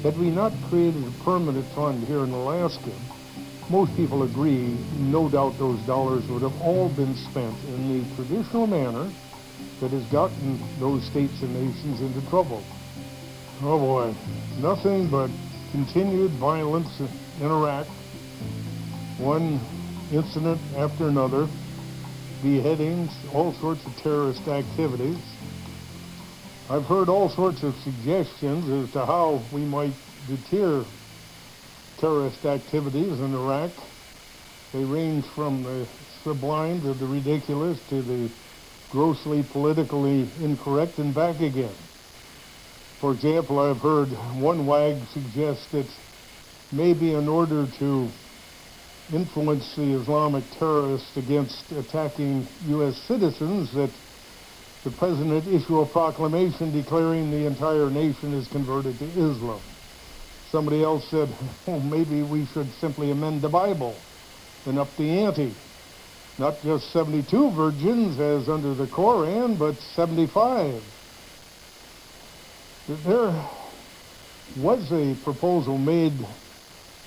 Had we not created a permanent fund here in Alaska, most people agree, no doubt those dollars would have all been spent in the traditional manner that has gotten those states and nations into trouble. Oh boy, nothing but continued violence in Iraq, one incident after another, beheadings, all sorts of terrorist activities. I've heard all sorts of suggestions as to how we might deter terrorist activities in Iraq. They range from the sublime to the ridiculous to the grossly politically incorrect and back again. For example, I've heard one WAG suggest that maybe in order to influence the Islamic terrorists against attacking U.S. citizens, that the president issue a proclamation declaring the entire nation is converted to Islam. Somebody else said, oh, maybe we should simply amend the Bible and up the ante. Not just 72 virgins as under the Koran, but 75. There was a proposal made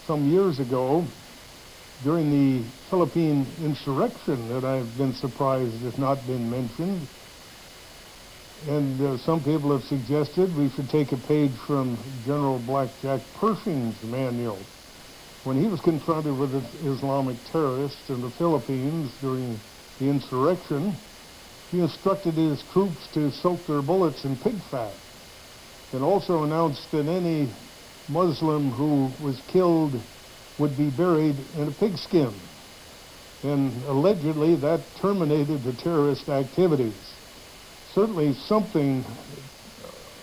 some years ago during the Philippine insurrection that I've been surprised has not been mentioned. And some people have suggested we should take a page from General Blackjack Pershing's manual. When he was confronted with Islamic terrorists in the Philippines during the insurrection, he instructed his troops to soak their bullets in pig fat, and also announced that any Muslim who was killed would be buried in a pigskin. And allegedly that terminated the terrorist activities. Certainly something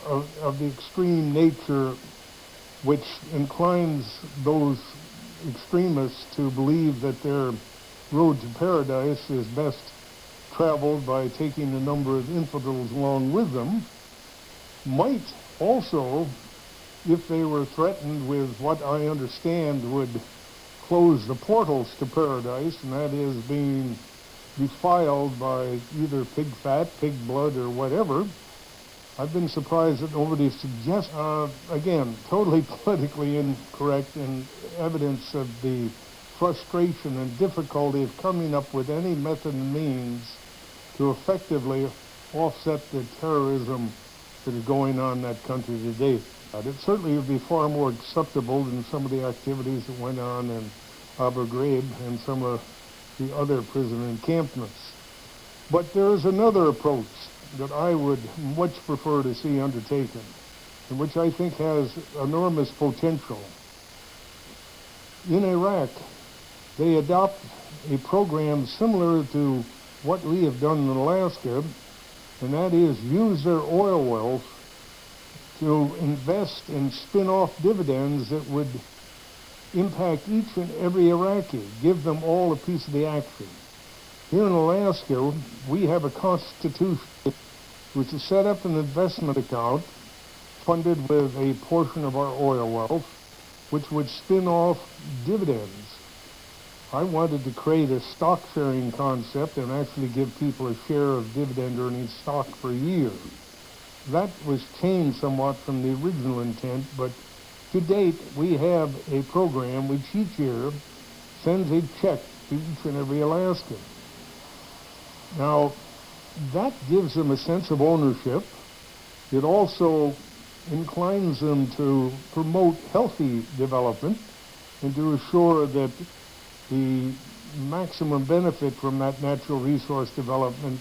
of the extreme nature which inclines those extremists to believe that their road to paradise is best traveled by taking a number of infidels along with them, might also, if they were threatened with what I understand would close the portals to paradise, and that is being defiled by either pig fat, pig blood, or whatever. I've been surprised that nobody suggests, again, totally politically incorrect and evidence of the frustration and difficulty of coming up with any method and means to effectively offset the terrorism that is going on in that country today. It certainly would be far more acceptable than some of the activities that went on in Abu Ghraib and some of the other prison encampments. But there is another approach that I would much prefer to see undertaken, and which I think has enormous potential. In Iraq, they adopt a program similar to what we have done in Alaska, and that is use their oil wealth to invest and spin off dividends that would impact each and every Iraqi, give them all a piece of the action. Here in Alaska, we have a constitution which is set up an investment account funded with a portion of our oil wealth, which would spin off dividends. I wanted to create a stock sharing concept and actually give people a share of dividend earning stock per year. That was changed somewhat from the original intent, but to date, we have a program which each year sends a check to each and every Alaskan. Now, that gives them a sense of ownership. It also inclines them to promote healthy development and to assure that the maximum benefit from that natural resource development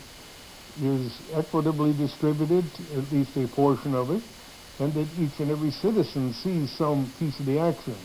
is equitably distributed, at least a portion of it, and that each and every citizen sees some piece of the action.